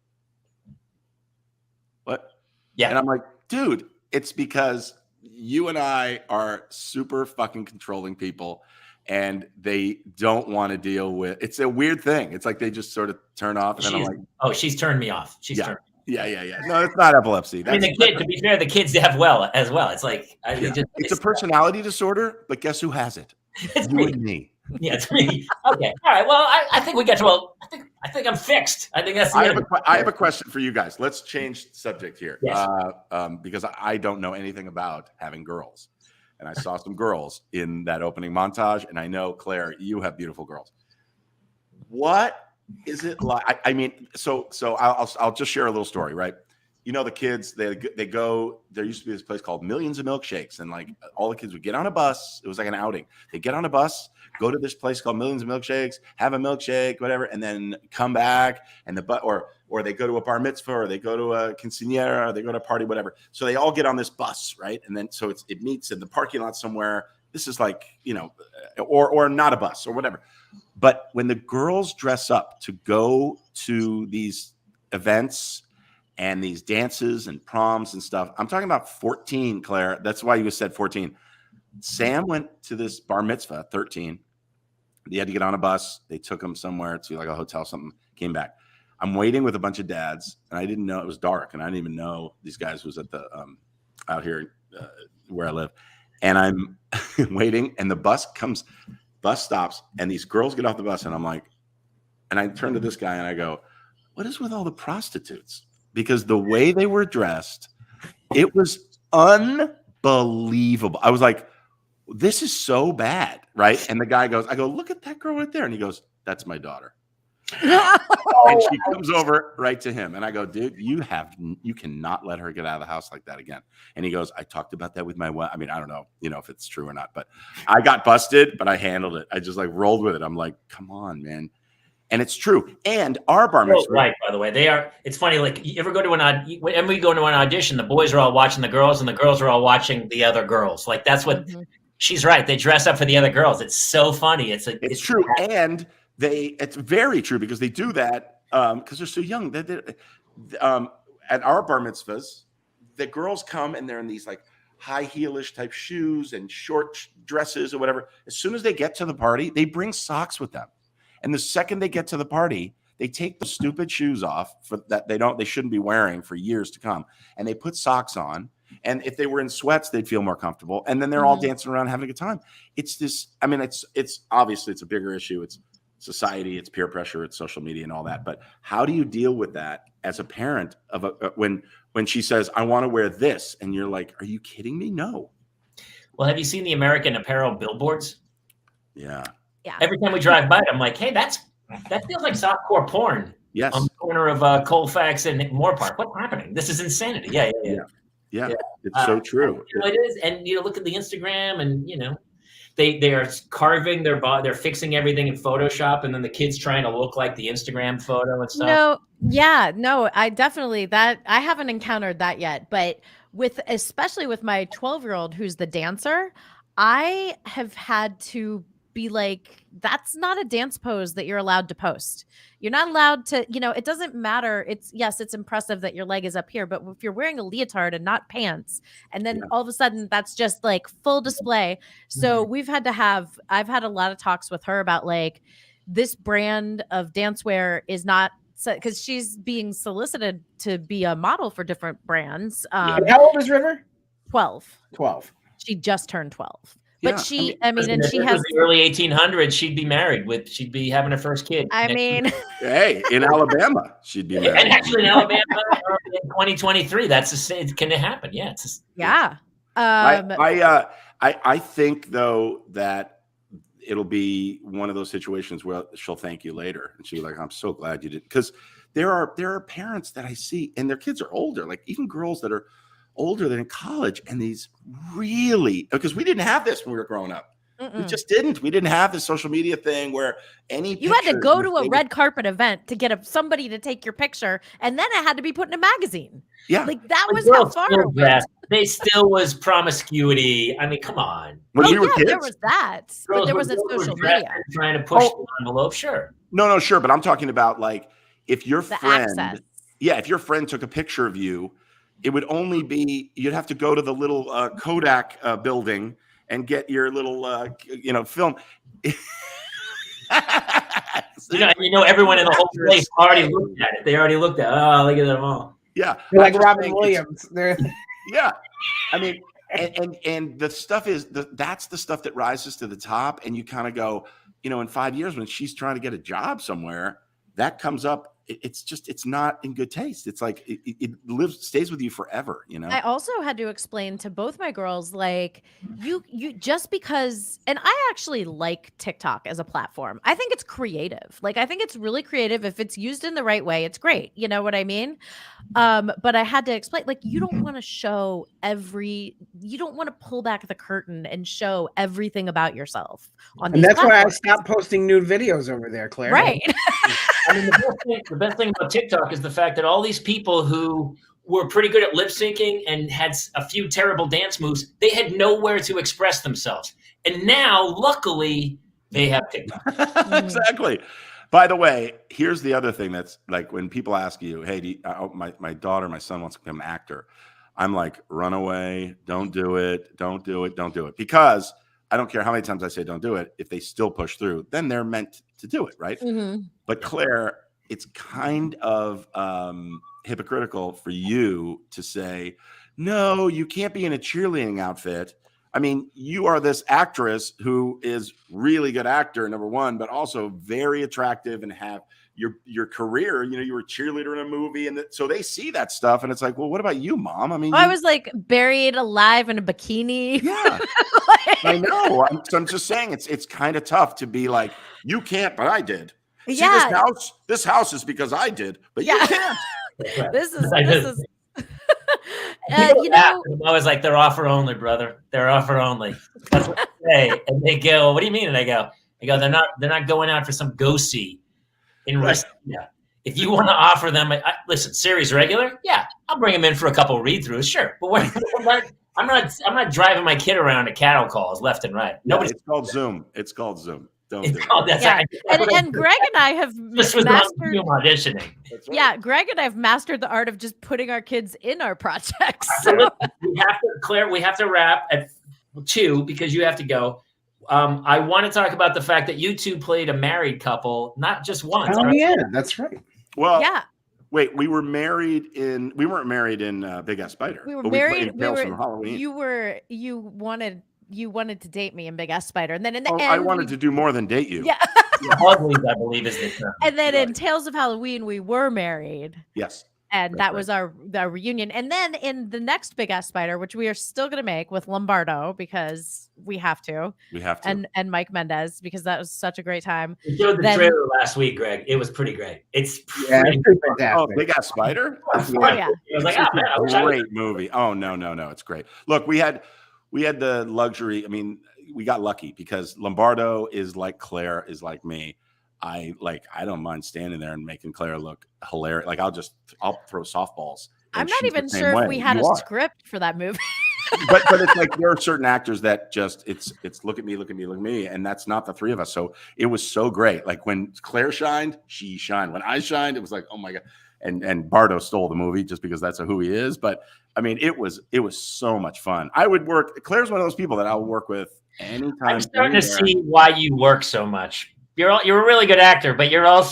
what? Yeah. And I'm like, dude, it's because you and I are super fucking controlling people, and they don't want to deal with. It's a weird thing. It's like they just sort of turn off, and then I'm like, oh, she's turned me off. She's turned. Yeah. No, it's not epilepsy. I mean, to be fair, the kids have as well. It's like it's a personality disorder, but guess who has it? It's you me. And me. Yeah, it's me. Okay, all right. Well, I think we got to. Well, I think I'm fixed. I think that's. I have a question for you guys. Let's change subject here, yes. Because I don't know anything about having girls, and I saw some girls in that opening montage, and I know, Claire, you have beautiful girls. What is it like? I mean, so I'll just share a little story, right? You know, the kids, they go, there used to be this place called Millions of Milkshakes, and like all the kids would get on a bus. It was like an outing. They get on a bus, go to this place called Millions of Milkshakes, have a milkshake, whatever, and then come back, and or they go to a bar mitzvah, or they go to a quinceañera, or they go to a party, whatever. So they all get on this bus, right? And then so it meets in the parking lot somewhere. This is like, you know, or not a bus or whatever. But when the girls dress up to go to these events and these dances and proms and stuff, I'm talking about 14, Claire. That's why you said 14. Sam went to this bar mitzvah at 13. He had to get on a bus. They took him somewhere to like a hotel, something, came back. I'm waiting with a bunch of dads, and I didn't know it was dark, and I didn't even know these guys was at the out here where I live. And I'm waiting, and the bus stops, and these girls get off the bus, and I'm like, and I turn to this guy, and I go, what is with all the prostitutes? Because the way they were dressed, it was unbelievable. I was like, this is so bad, right? And the guy goes, I go, look at that girl right there. And he goes, that's my daughter. And she comes over right to him, and I go, dude, you cannot let her get out of the house like that again. And he goes, I talked about that with my wife. I mean, I don't know, if it's true or not, but I got busted, but I handled it. I just like rolled with it. I'm like, come on, man. And it's true. And our bar mitzvah, right? By the way, they are. It's funny. Like, you ever go to when we go to an audition, the boys are all watching the girls, and the girls are all watching the other girls. Like, that's what she's right. They dress up for the other girls. It's so funny. It's true. And it's very true, because they do that because they're so young. At our bar mitzvahs, the girls come and they're in these like high heelish type shoes and short dresses or whatever. As soon as they get to the party, they bring socks with them. And the second they get to the party, they take the stupid shoes off that they shouldn't be wearing for years to come, and they put socks on. And if they were in sweats, they'd feel more comfortable. And then they're all dancing around having a good time. It's this. I mean, it's obviously it's a bigger issue. It's society, it's peer pressure, it's social media and all that. But how do you deal with that as a parent of when she says, I want to wear this, and you're like, are you kidding me? No. Well, have you seen the American Apparel billboards? Yeah. Every time we drive by it, I'm like, hey, that feels like softcore porn. Yes. On the corner of Colfax and Moore Park. What's happening? This is insanity. Yeah. It's so true. It is. And look at the Instagram, and they are carving their body, they're fixing everything in Photoshop, and then the kids trying to look like the Instagram photo and stuff. I definitely I haven't encountered that yet, but especially with my 12-year-old who's the dancer, I have had to be like, that's not a dance pose that you're allowed to post. You're not allowed to, it doesn't matter. It's impressive that your leg is up here, but if you're wearing a leotard and not pants, and then all of a sudden that's just like full display. So I've had a lot of talks with her about like, this brand of dancewear is not, because she's being solicited to be a model for different brands. How old is River? 12. She just turned 12. But she has the early 1800s. She'd be married she'd be having her first kid. Hey, in Alabama, she'd be married. And actually, in Alabama, in 2023, can it happen? Yeah. I think though that it'll be one of those situations where she'll thank you later, and she'll be like, "I'm so glad you did," because there are parents that I see, and their kids are older, like even girls that are older than in college, and these really, because we didn't have this when we were growing up. We just didn't. We didn't have this social media thing where you had to go to a red carpet event to get somebody to take your picture, and then it had to be put in a magazine. Yeah, like that was how far it went. They still was promiscuity. I mean, come on. When we were kids, there was that, but there wasn't social media trying to push the envelope. Sure, no, sure, but I'm talking about like if your friend, access. if your friend took a picture of you, it would only be, you'd have to go to the little Kodak building and get your little, film. Everyone in the whole place already looked at it. They already looked at it. Oh, look at them all. Yeah. They're like Robin Williams. Yeah. I mean, and the stuff is, that's the stuff that rises to the top. And you kind of go, in 5 years when she's trying to get a job somewhere, that comes up. It's not in good taste. It's like it stays with you forever, I also had to explain to both my girls, like, you just because, and I actually like TikTok as a platform. I think it's creative. Like, I think it's really creative. If it's used in the right way, it's great. You know what I mean? But I had to explain, like, you don't want to pull back the curtain and show everything about yourself on these that's platforms. why I stopped posting nude videos over there, Claire. Right. I mean, the best thing about TikTok is the fact that all these people who were pretty good at lip syncing and had a few terrible dance moves, they had nowhere to express themselves. And now, luckily, they have TikTok. Exactly. By the way, here's the other thing that's like when people ask you, hey, my daughter, my son wants to become an actor. I'm like, run away. Don't do it. Don't do it. Don't do it. Because I don't care how many times I say don't do it. If they still push through, then they're meant to do it, right? Mm-hmm. But Claire, it's kind of hypocritical for you to say, no, you can't be in a cheerleading outfit. I mean, you are this actress who is really good actor, number one, but also very attractive and have your career. You were a cheerleader in a movie, and so they see that stuff, and it's like, well, what about you, Mom? I mean, I was like buried alive in a bikini. Yeah, I know. I'm just saying, it's kind of tough to be like, you can't, but I did. See, this house is because I did, but you can't. This is. I was like, they're offer only, brother. They're offer only. That's what they say. And they go, what do you mean? And I go, they're not going out for some go-see in Russia. If you want to offer them, listen, series regular, I'll bring them in for a couple read-throughs, sure. But I'm not driving my kid around to cattle calls left and right. Nobody. It's called Zoom. It's called Zoom. And Greg and I have mastered auditioning. Right. Yeah, Greg and I have mastered the art of just putting our kids in our projects. So. We have to wrap at 2 because you have to go. I want to talk about the fact that you two played a married couple, not just once. Oh, yeah, that's right. Well, wait, we weren't married in Big Ass Spider. We were married. From Halloween. You wanted to date me in Big Ass Spider, and then in the end, I wanted to do more than date you. Yeah. Uglies, I believe, is the term. And then in Tales of Halloween, we were married. Yes. And that was our reunion. And then in the next Big Ass Spider, which we are still going to make with Lombardo because we have to. We have to. And Mike Mendez, because that was such a great time. We showed the trailer last week, Greg. It was pretty great. It's pretty fantastic. Oh, Big Ass Spider? Yeah. It was like, oh, man, I wish great movie. Oh, no. It's great. Look, we had the luxury. I mean, we got lucky because Lombardo is like Claire is like me. I don't mind standing there and making Claire look hilarious. Like I'll throw softballs. I'm not even sure if we had a script for that movie. but it's like there are certain actors that just it's look at me, and that's not the three of us. So it was so great. Like when Claire shined, she shined. When I shined, it was like, oh my god. And Bardo stole the movie just because that's who he is. But I mean, it was so much fun. I would work. Claire's one of those people that I'll work with anytime. I'm starting to see why you work so much. You're a really good actor, but you're a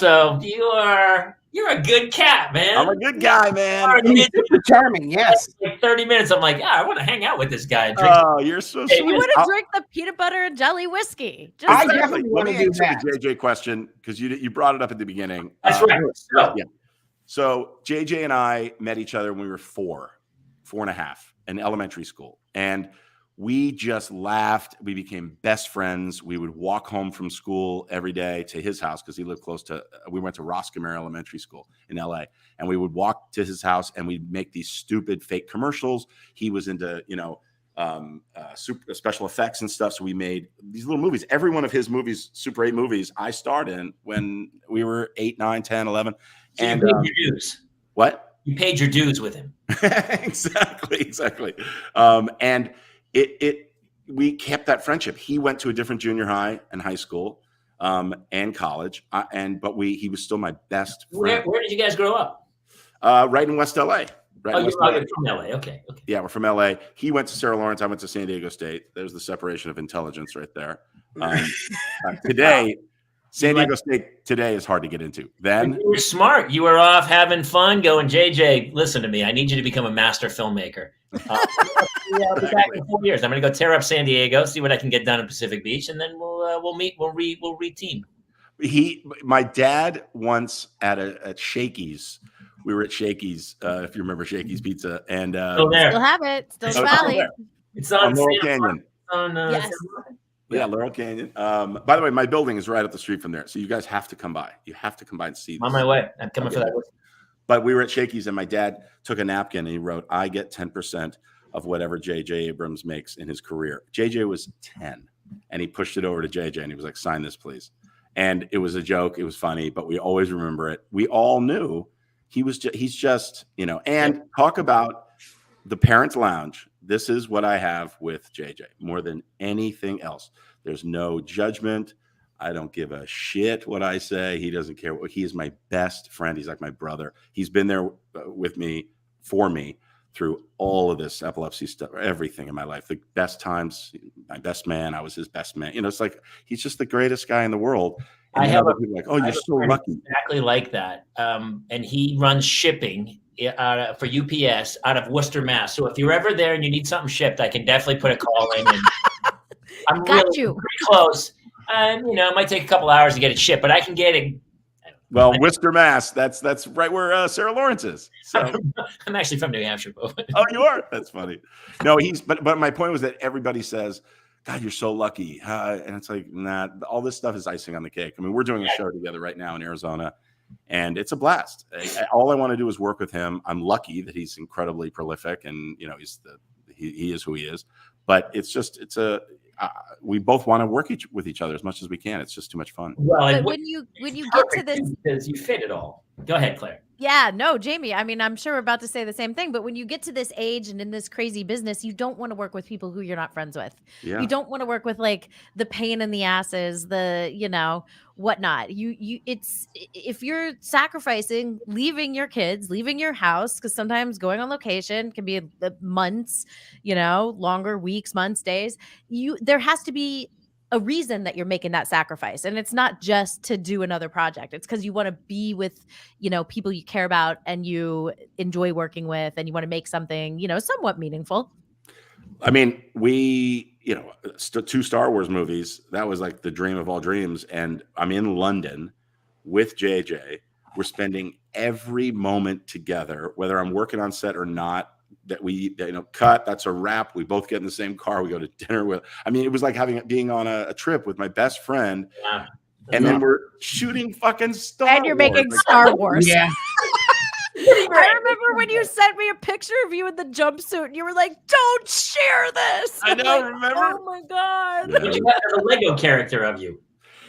good cat, man. I'm a good guy, man. He's super charming, yes. Like 30 minutes, I'm like, yeah, I want to hang out with this guy. Oh, you're so sweet. You want to drink the peanut butter and jelly whiskey. I definitely want to do that. The JJ question, because you brought it up at the beginning. That's right. Yeah. So JJ and I met each other when we were 4 and a half in elementary school. And we just laughed. We became best friends. We would walk home from school every day to his house because he lived close to, we went to Roscommare Elementary School in LA. And we would walk to his house and we'd make these stupid fake commercials. He was into, super special effects and stuff. So we made these little movies. Every one of his movies, Super 8 movies, I starred in when we were 8, 9, 10, 11. So and you paid your dues. What? You paid your dues with him. Exactly. And we kept that friendship. He went to a different junior high and high school, and college. He was still my best friend. Where did you guys grow up? Right in West LA. You're from LA. Okay. Yeah, we're from LA. He went to Sarah Lawrence. I went to San Diego State. There's the separation of intelligence right there. Today, San Diego State today is hard to get into. Then you were smart. You were off having fun, going, JJ, listen to me. I need you to become a master filmmaker. I'll be back in 4 years. I'm going to go tear up San Diego, see what I can get done in Pacific Beach, and then we'll meet. We'll reteam. My dad once at Shakey's. We were at Shakey's, if you remember Shakey's Pizza, and still have it. Still Valley. It's on Laurel Canyon. Yes. Yeah, Laurel Canyon. By the way, my building is right up the street from there, so you guys have to come by. You have to come by and see this. On my way. I'm coming for that. But we were at Shakey's, and my dad took a napkin and he wrote, "I get 10% of whatever J.J. Abrams makes in his career." J.J. was 10, and he pushed it over to J.J. and he was like, "Sign this, please." And it was a joke. It was funny, but we always remember it. We all knew he's just, and talk about the Parents Lounge. This is what I have with JJ more than anything else. There's no judgment. I don't give a shit what I say. He doesn't care. He is my best friend. He's like my brother. He's been there with me, for me, through all of this epilepsy stuff, everything in my life. The best times, my best man. I was his best man. It's like he's just the greatest guy in the world. And I have a, people like, oh, you're so lucky. Exactly like that. And he runs shipping for UPS out of Worcester, Mass. So if you're ever there and you need something shipped, I can definitely put a call in. And I'm pretty close. It might take a couple hours to get it shipped, but I can get it. Well, Worcester, Mass. That's right where Sarah Lawrence is. So. I'm actually from New Hampshire. Oh, you are? That's funny. No, but my point was that everybody says, "God, you're so lucky," and it's like, nah. All this stuff is icing on the cake. I mean, we're doing a show together right now in Arizona, and it's a blast. All I want to do is work with him. I'm lucky that he's incredibly prolific, and he is who he is. But we both want to work with each other as much as we can. It's just too much fun. Well, but when you get to this, because you fit it all. Go ahead, Claire. Yeah, no, Jamie. I mean, I'm sure we're about to say the same thing, but when you get to this age and in this crazy business, you don't want to work with people who you're not friends with. Yeah. You don't want to work with like the pain in the asses, the whatnot. It's if you're sacrificing, leaving your kids, leaving your house, because sometimes going on location can be months, longer weeks, months, days. There has to be a reason that you're making that sacrifice. And it's not just to do another project. It's because you want to be with, people you care about and you enjoy working with, and you want to make something, somewhat meaningful. I mean, we you know, 2 Star Wars movies. That was like the dream of all dreams. And I'm in London with JJ. We're spending every moment together, whether I'm working on set or not. That we, you know, cut. That's a wrap. We both get in the same car. We go to dinner with. I mean, it was like being on a trip with my best friend. Yeah. And then we're shooting fucking Star And you're Wars. making Star Wars. Yeah. I remember when you sent me a picture of you in the jumpsuit and you were like, don't share this. I know, like, remember? Oh my God. Yeah. But you have a Lego character of you.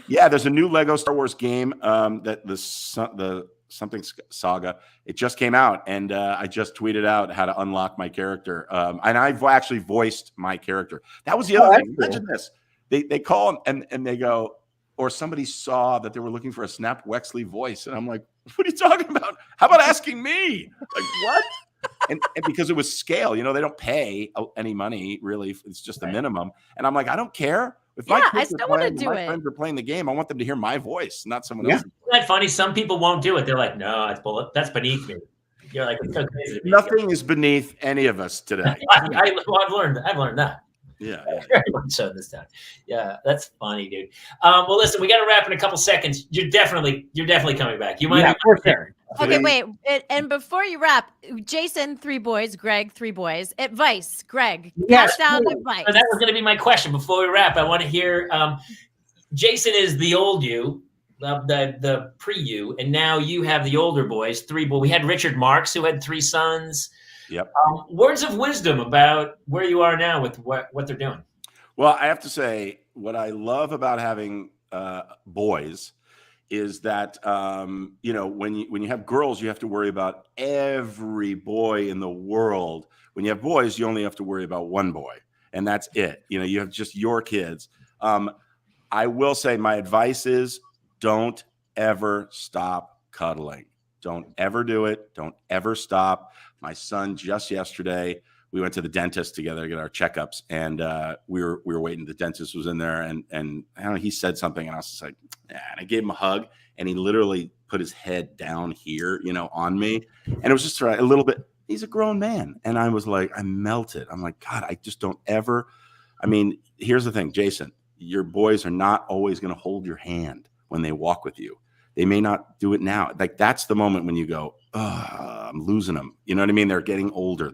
Yeah, there's a new Lego Star Wars game that the something saga. It just came out, and I just tweeted out how to unlock my character. And I've actually voiced my character. That was the other thing. Imagine this. They call and they go, or somebody saw that they were looking for a Snap Wexley voice. And I'm like, what are you talking about? How about asking me? Like, what? and because it was scale, you know, they don't pay any money, really. It's just the minimum. And I'm like, I don't care. If my kids are playing, my friends are playing the game, I want them to hear my voice, not someone else's. Isn't that funny? Some people won't do it. They're like, no, that's beneath me. You're like, it's so crazy to me. Nothing is beneath any of us today. I've learned that. Yeah. Very much so this time. Yeah, that's funny, dude. Well, listen, we got to wrap in a couple seconds. You're definitely coming back. You might be for sure. Okay, wait. And before you wrap, Jason, 3 boys, Greg, 3 boys. Advice, Greg. Yes, pass down advice. So that was going to be my question. Before we wrap, I want to hear Jason is the old you, the pre-you, and now you have the older boys, 3 boys. We had Richard Marx, who had 3 sons. Yep. Words of wisdom about where you are now with what they're doing. Well, I have to say, what I love about having boys is that you know, when you have girls, you have to worry about every boy in the world. When you have boys, you only have to worry about one boy, and that's it. You know, you have just your kids. I will say, my advice is, don't ever stop cuddling. Don't ever do it. Don't ever stop. My son, just yesterday, we went to the dentist together to get our checkups, and we were waiting. The dentist was in there, and I don't know, he said something, and I was just like, yeah. And I gave him a hug, and he literally put his head down here, you know, on me, and it was just a little bit. He's a grown man, and I was like, I melted. I'm like, God, I just don't ever. I mean, here's the thing, Jason, your boys are not always going to hold your hand when they walk with you. They may not do it now. Like, that's the moment when you go, oh, I'm losing them. You know what I mean? They're getting older.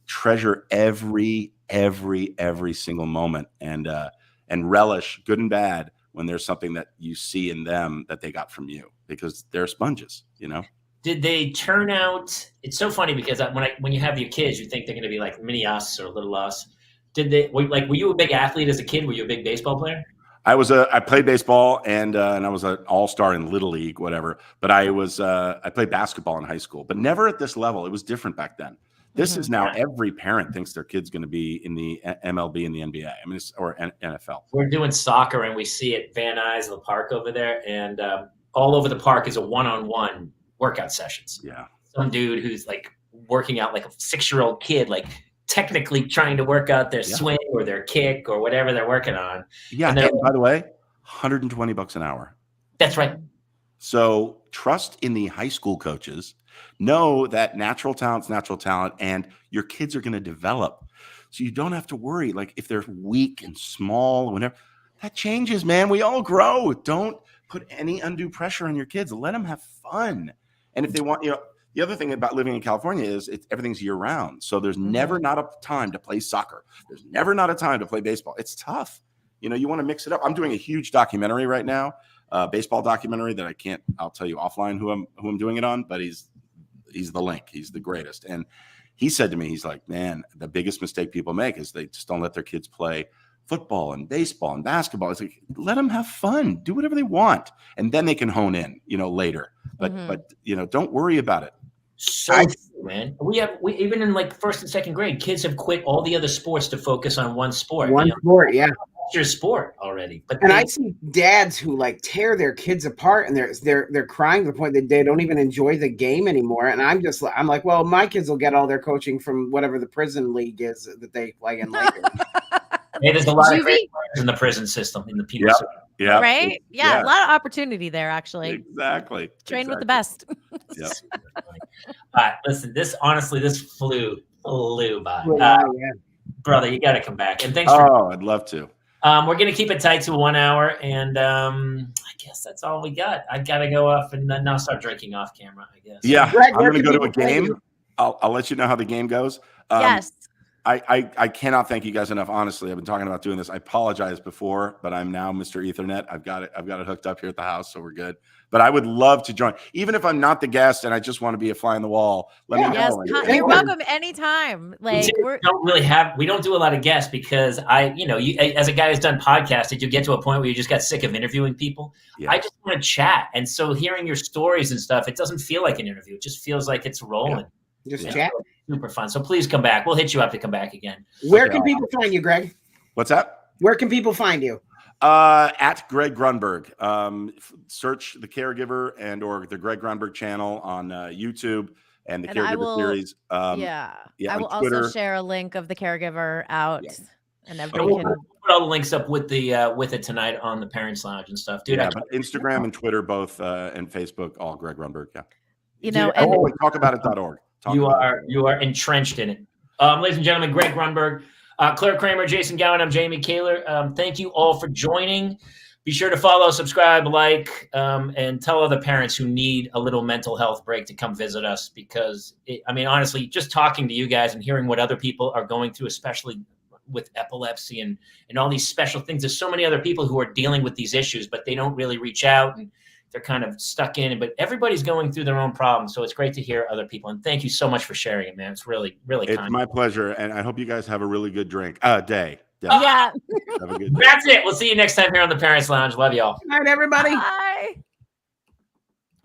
Treasure every single moment, and relish, good and bad, when there's something that you see in them that they got from you, because they're sponges, you know? Did they turn out? It's so funny because when you have your kids, you think they're going to be like mini us or little us. Were you a big athlete as a kid? Were you a big baseball player? I played baseball and I was an all-star in Little League, whatever. But I played basketball in high school, but never at this level. It was different back then. This is now every parent thinks their kid's going to be in the MLB and the NBA. I mean, or NFL. We're doing soccer and we see at Van Nuys, the park over there, and all over the park is a one-on-one workout sessions. Yeah. Some dude who's like working out like a 6-year-old kid, like technically trying to work out their swing or their kick or whatever they're working on. Yeah. And by the way, $120 an hour. That's right. So trust in the high school coaches. Know that natural talent's natural talent, and your kids are going to develop. So you don't have to worry. Like, if they're weak and small, whenever that changes, man, we all grow. Don't put any undue pressure on your kids. Let them have fun. And if they want, you know, the other thing about living in California is everything's year round. So there's never not a time to play soccer. There's never not a time to play baseball. It's tough. You know, you want to mix it up. I'm doing a huge documentary right now, baseball documentary that I'll tell you offline who I'm doing it on, but he's the link. He's the greatest. And he said to me, he's like, man, the biggest mistake people make is they just don't let their kids play football and baseball and basketball. It's like, let them have fun, do whatever they want. And then they can hone in, you know, later. But you know, don't worry about it. So man, we even in like 1st and 2nd grade, kids have quit all the other sports to focus on one sport. Sport, yeah. It's your sport already. But I see dads who like tear their kids apart, and they're crying to the point that they don't even enjoy the game anymore. And I'm like, well, my kids will get all their coaching from whatever the prison league is that they play in Lakers. Hey, there's a lot of great players in the prison system, in the penal system. Yeah. Right? Yeah, a lot of opportunity there, actually. Exactly. Train with the best. Yeah. All right, listen, this flew by. brother, you got to come back. And thanks for. Oh, I'd love to. We're gonna keep it tight to 1 hour, and I guess that's all we got. I gotta go off and now start drinking off camera. I guess. Yeah, Greg, I'm where gonna can go to a people find game. I'll let you know how the game goes. Yes. I cannot thank you guys enough. Honestly, I've been talking about doing this. I apologize before, but I'm now Mr. Ethernet. I've got it hooked up here at the house, so we're good. But I would love to join, even if I'm not the guest and I just want to be a fly on the wall. Let me know. You're welcome anytime. Like we don't do a lot of guests because you as a guy who's done podcasts, did you get to a point where you just got sick of interviewing people? Yeah. I just want to chat, and so hearing your stories and stuff, it doesn't feel like an interview. It just feels like it's rolling. Yeah. Just chat. Super fun. So please come back. We'll hit you up to come back again. Where can people find you, Greg? What's that? Where can people find you? At Greg Grunberg. Search the Caregiver or the Greg Grunberg channel on YouTube and the Caregiver series. I will also share a link of the Caregiver out, and everybody can put all the links up with it tonight on the Parents Lounge and stuff, dude. Yeah, but Instagram and Twitter both, and Facebook, all Greg Grunberg. Yeah. Talkaboutit.org. You are entrenched in it. Ladies and gentlemen, Greg Grunberg, Claire Kramer, Jason Gowan, I'm Jamie Kaler. Thank you all for joining. Be sure to follow, subscribe, like, and tell other parents who need a little mental health break to come visit us because, honestly, just talking to you guys and hearing what other people are going through, especially with epilepsy and all these special things. There's so many other people who are dealing with these issues, but they don't really reach out. And they're kind of stuck in it, but everybody's going through their own problems. So it's great to hear other people. And thank you so much for sharing it, man. It's really, really kind. It's my pleasure. And I hope you guys have a really good day. Yeah. That's it. We'll see you next time here on the Parents Lounge. Love y'all. Good night, everybody. Bye.